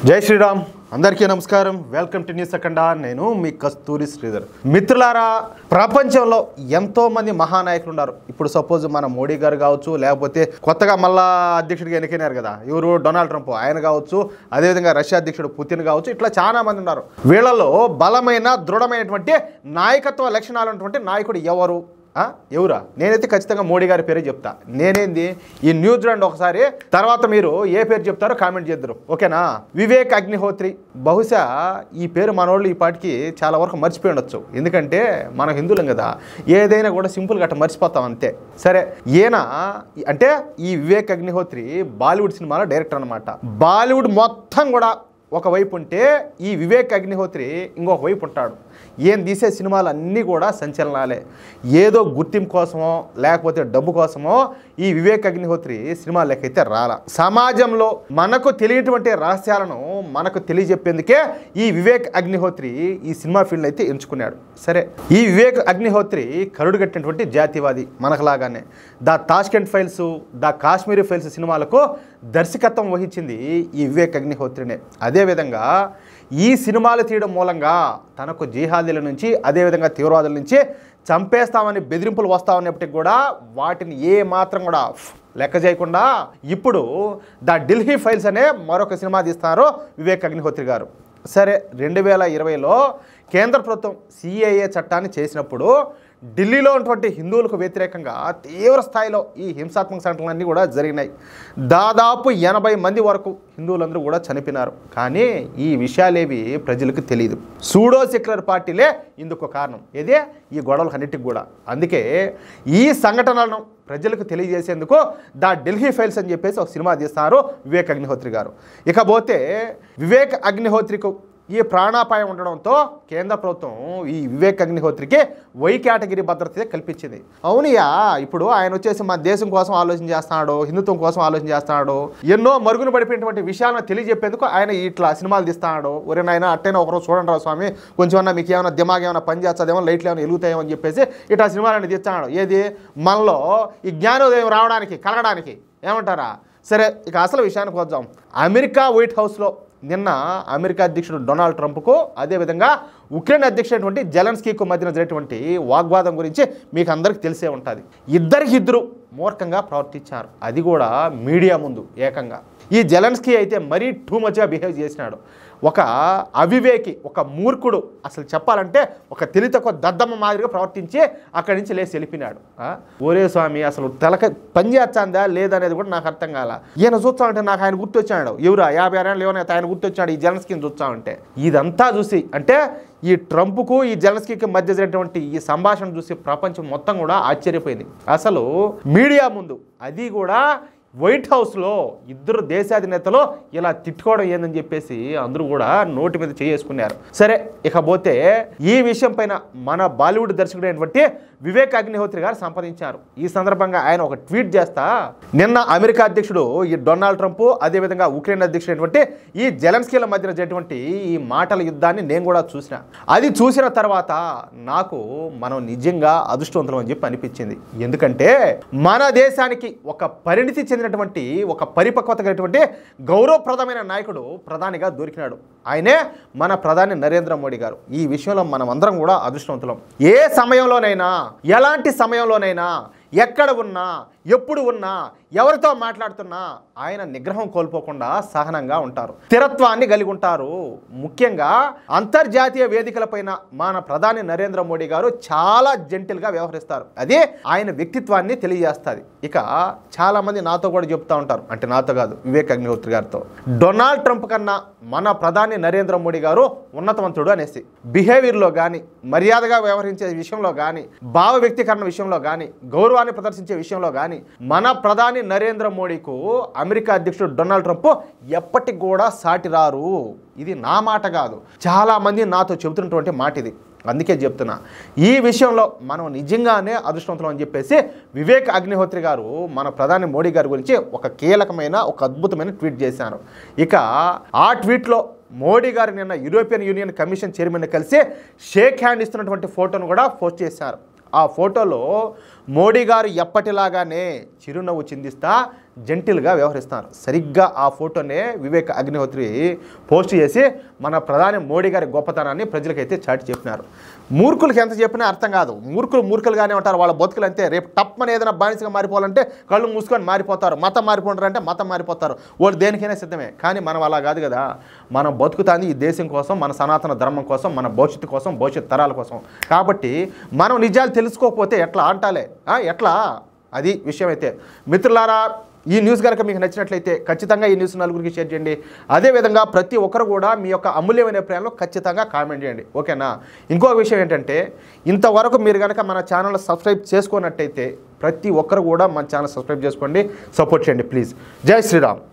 జై శ్రీరామ్ అందరికీ నమస్కారం. వెల్కమ్ టు న్యూస్ అఖండ. నేను మీ కస్తూరి శ్రీధర్. మిత్రులారా, ప్రపంచంలో ఎంతో మంది మహానాయకులు ఉన్నారు. ఇప్పుడు సపోజ్ మన మోడీ గారు కావచ్చు, లేకపోతే కొత్తగా మళ్ళా అధ్యక్షుడిగా ఎన్నికైనారు కదా, ఎవరు డొనాల్డ్ ట్రంప్, ఆయన కావచ్చు, అదేవిధంగా రష్యా అధ్యక్షుడు పుతిన్ కావచ్చు, ఇట్లా చాలా మంది ఉన్నారు. వీళ్ళలో బలమైన దృఢమైనటువంటి నాయకత్వ లక్షణాలు ఉన్నటువంటి నాయకుడు ఎవరు? ఎవరా? నేనైతే ఖచ్చితంగా మోడీ గారి పేరే చెప్తా. నేనేంది ఈ న్యూస్ చూడండి ఒకసారి, తర్వాత మీరు ఏ పేరు చెప్తారో కామెంట్ చేద్దరు, ఓకేనా? వివేక్ అగ్నిహోత్రి. బహుశా ఈ పేరు మనోళ్ళు ఈ పాటికి చాలా వరకు మర్చిపోయి ఉండొచ్చు, ఎందుకంటే మనం హిందువులం కదా, ఏదైనా కూడా సింపుల్గా అట్లా మర్చిపోతాం అంతే. సరే, ఈయన అంటే ఈ వివేక్ అగ్నిహోత్రి బాలీవుడ్ సినిమాలో డైరెక్టర్ అనమాట. బాలీవుడ్ మొత్తం కూడా ఒకవైపు ఉంటే ఈ వివేక్ అగ్నిహోత్రి ఇంకొక వైపు ఉంటాడు. ఈయన తీసే సినిమాలు అన్నీ కూడా సంచలనాలే. ఏదో గుర్తింపు కోసమో లేకపోతే డబ్బు కోసమో ఈ వివేక్ అగ్నిహోత్రి సినిమాలకైతే రాల. సమాజంలో మనకు తెలియటువంటి రహస్యాలను మనకు తెలియజెప్పేందుకే ఈ వివేక్ అగ్నిహోత్రి ఈ సినిమా ఫీల్డ్ అయితే ఎంచుకున్నాడు. సరే, ఈ వివేక్ అగ్నిహోత్రి కరుడు కట్టినటువంటి జాతీయవాది, మనకులాగానే. The Tashkent files, the Kashmiri files సినిమాలకు దర్శకత్వం వహించింది ఈ వివేక్ అగ్నిహోత్రినే. అదేవిధంగా ఈ సినిమాలు తీయడం మూలంగా తనకు జిహాదీల నుంచి, అదేవిధంగా తీవ్రవాదుల నుంచి చంపేస్తామని బెదిరింపులు వస్తా ఉన్నప్పటికీ కూడా వాటిని ఏ మాత్రం కూడా లెక్క చేయకుండా ఇప్పుడు ద ఢిల్లీ ఫైల్స్ అనే మరొక సినిమా తీస్తున్నారు వివేక్ అగ్నిహోత్రి గారు. సరే, 2020లో కేంద్ర ప్రభుత్వం సిఏఏ చట్టాన్ని చేసినప్పుడు ఢిల్లీలో ఉన్నటువంటి హిందువులకు వ్యతిరేకంగా తీవ్ర స్థాయిలో ఈ హింసాత్మక సంఘటనలన్నీ కూడా జరిగినాయి. దాదాపు 80 మంది వరకు హిందువులందరూ కూడా చనిపోయినారు. కానీ ఈ విషయాలేవి ప్రజలకు తెలియదు. సూడో సెక్యులర్ పార్టీలే ఇందుకు కారణం. ఇదే ఈ గొడవలకు అన్నిటికి కూడా. అందుకే ఈ సంఘటనలను ప్రజలకు తెలియజేసేందుకు ద ఢిల్లీ ఫైల్స్ అని చెప్పేసి ఒక సినిమా తీస్తారు వివేక్ అగ్నిహోత్రి గారు. ఇకపోతే వివేక్ అగ్నిహోత్రికి ఈ ప్రాణాపాయం ఉండడంతో కేంద్ర ప్రభుత్వం ఈ వివేక్ అగ్నిహోత్రికి వై కేటగిరీ భద్రత కల్పించింది. అవునయ్యా, ఇప్పుడు ఆయన వచ్చేసి మన దేశం కోసం ఆలోచన చేస్తున్నాడు, హిందుత్వం కోసం ఆలోచన చేస్తున్నాడు, ఎన్నో మరుగున పడిపోయినటువంటి విషయాలను తెలియజెప్పేందుకు ఆయన ఇట్లా సినిమాలు తీస్తున్నాడు. ఒరే నాయన, అట్టైనా ఒకరోజు చూడండి రా స్వామి, కొంచెం అన్నా మీకు ఏమైనా దిమాగ్ ఏమైనా పని చేస్తుందేమో, లైట్లు ఏమైనా వెలుగుతాయేమో అని చెప్పేసి ఇట్లా సినిమాలను తీస్తున్నాడు. ఏది మనలో ఈ జ్ఞానోదయం రావడానికి, కలగడానికి, ఏమంటారా? సరే, ఇక అసలు విషయానికి వద్దాం. అమెరికా వైట్ హౌస్లో నిన్న అమెరికా అధ్యక్షుడు డొనాల్డ్ ట్రంప్కు, అదేవిధంగా ఉక్రెయిన్ అధ్యక్షుడైనటువంటి జెలెన్స్కీకు మధ్యన జరిగినటువంటి వాగ్వాదం గురించి మీకు అందరికీ తెలిసే ఉంటుంది. ఇద్దరు మూర్ఖంగా ప్రవర్తించారు, అది కూడా మీడియా ముందు ఏకంగా. ఈ జెలెన్స్కీ అయితే మరీ టూ మచ్గా బిహేవ్ చేసినాడు. ఒక అవివేకి, ఒక మూర్ఖుడు, అసలు చెప్పాలంటే ఒక తెలితక్కువ దద్దమ్మ మాదిరిగా ప్రవర్తించి అక్కడి నుంచి లేచి వెళ్ళిపోయినాడు. ఒరే స్వామి, అసలు తెలక పని చేస్తాందా లేదనేది కూడా నాకు అర్థం కాల. ఈయన చూస్తామంటే నాకు ఆయన గుర్తొచ్చాడు. ఎవరా 56 ఏళ్ళు ఏమైనా ఆయన గుర్తొచ్చాడు ఈ జెలెన్స్కీని చూస్తామంటే. ఇదంతా చూసి, అంటే ఈ ట్రంప్కు ఈ జెలెన్స్కీకి మధ్య జరిగినటువంటి ఈ సంభాషణ చూసి ప్రపంచం మొత్తం కూడా ఆశ్చర్యపోయింది. అసలు మీడియా ముందు, అది కూడా వైట్ హౌస్లో ఇద్దరు దేశాధినేతలు ఇలా తిట్టుకోవడం ఏందని చెప్పేసి అందరూ కూడా నోటి మీద చేసుకున్నారు. సరే, ఇకపోతే ఈ విషయం పైన మన బాలీవుడ్ దర్శకుడైనటువంటి వివేక్ అగ్నిహోత్రి గారు సంపాదించారు. ఈ సందర్భంగా ఆయన ఒక ట్వీట్ చేస్తా, నిన్న అమెరికా అధ్యక్షుడు ఈ డొనాల్డ్ ట్రంప్, అదేవిధంగా ఉక్రెయిన్ అధ్యక్షుడైనటువంటి ఈ జెలెన్స్కీల మధ్యన జరిగినటువంటి ఈ మాటల యుద్ధాన్ని నేను కూడా చూసిన. అది చూసిన తర్వాత నాకు మనం నిజంగా అదృష్టవంతులం అని చెప్పి అనిపించింది. ఎందుకంటే మన దేశానికి ఒక పరిణితి చెందినటువంటి, ఒక పరిపక్వత కలిగినటువంటి గౌరవప్రదమైన నాయకుడు ప్రధానిగా దొరికినాడు. ఆయనే మన ప్రధాని నరేంద్ర మోడీ గారు. ఈ విషయంలో మనం అందరం కూడా అదృష్టవంతులం. ఏ సమయంలోనైనా, ఎలాంటి సమయంలోనైనా, ఎక్కడ ఉన్నా, ఎప్పుడు ఉన్నా, ఎవరితో మాట్లాడుతున్నా ఆయన నిగ్రహం కోల్పోకుండా సహనంగా ఉంటారు, స్థిరత్వాన్ని కలిగి ఉంటారు. ముఖ్యంగా అంతర్జాతీయ వేదికలపైన మన ప్రధాని నరేంద్ర మోడీ గారు చాలా జెంటిల్గా వ్యవహరిస్తారు. అది ఆయన వ్యక్తిత్వాన్ని తెలియజేస్తుంది. ఇక చాలామంది నాతో కూడా చెప్తూ ఉంటారు, అంటే నాతో కాదు, వివేక్ అగ్నిహోత్రి గారితో, డొనాల్డ్ ట్రంప్ కన్నా మన ప్రధాని నరేంద్ర మోడీ గారు ఉన్నతవంతుడు అనేసి. బిహేవియర్లో కానీ, మర్యాదగా వ్యవహరించే విషయంలో కానీ, భావ వ్యక్తీకరణ విషయంలో కానీ, గౌరవాన్ని ప్రదర్శించే విషయంలో కానీ మన ప్రధాని నరేంద్ర మోడీకు అమెరికా అధ్యక్షుడు డొనాల్డ్ ట్రంప్ ఎప్పటికి కూడా సాటి రారు. ఇది నా మాట కాదు, చాలామంది నాతో చెబుతున్నటువంటి మాట ఇది. అందుకే చెప్తున్నా, ఈ విషయంలో మనం నిజంగానే అదృష్టవంతులం అని చెప్పేసి వివేక్ అగ్నిహోత్రి గారు మన ప్రధాని మోడీ గారి గురించి ఒక కీలకమైన, ఒక అద్భుతమైన ట్వీట్ చేశారు. ఇక ఆ ట్వీట్లో మోడీ గారు నిన్న యూరోపియన్ యూనియన్ కమిషన్ చైర్మన్ కలిసి షేక్ హ్యాండ్ ఇస్తున్నటువంటి ఫోటోను కూడా పోస్ట్ చేశారు. ఆ ఫోటోలో మోడీ గారు ఎప్పటిలాగానే చిరునవ్వు చిందిస్తా జెంటిల్గా వ్యవహరిస్తున్నారు. సరిగ్గా ఆ ఫోటోనే వివేక్ అగ్నిహోత్రి పోస్ట్ చేసి మన ప్రధాని మోడీ గారి గొప్పతనాన్ని ప్రజలకైతే చాటి చెప్పినారు. మూర్ఖులకి ఎంత చెప్పినా అర్థం కాదు. మూర్ఖులుగానే ఉంటారు. వాళ్ళ బతుకులు అంతే. రేపు టప్మని ఏదైనా బానిసగా మారిపోవాలంటే కళ్ళు మూసుకొని మారిపోతారు. మతం మారిపోతారంటే మతం మారిపోతారు. వాళ్ళు దేనికైనా సిద్ధమే. కానీ మనం అలా కాదు కదా. మనం బతుకుతాంది ఈ దేశం కోసం, మన సనాతన ధర్మం కోసం, మన భవిష్యత్తు కోసం, భవిష్యత్ తరాల కోసం. కాబట్టి మనం నిజాలు తెలుసుకోకపోతే ఎట్లా అంటాలే, ఎట్లా, అది విషయం. అయితే మిత్రులారా, ఈ న్యూస్ కనుక మీకు నచ్చినట్లయితే ఖచ్చితంగా ఈ న్యూస్ నలుగురికి షేర్ చేయండి. అదేవిధంగా ప్రతి ఒక్కరు కూడా మీ యొక్క అమూల్యమైన అభిప్రాయంలో ఖచ్చితంగా కామెంట్ చేయండి, ఓకేనా? ఇంకొక విషయం ఏంటంటే, ఇంతవరకు మీరు కనుక మన ఛానల్ సబ్స్క్రైబ్ చేసుకున్నట్టయితే ప్రతి ఒక్కరు కూడా మన ఛానల్ సబ్స్క్రైబ్ చేసుకోండి, సపోర్ట్ చేయండి ప్లీజ్. జై శ్రీరామ్.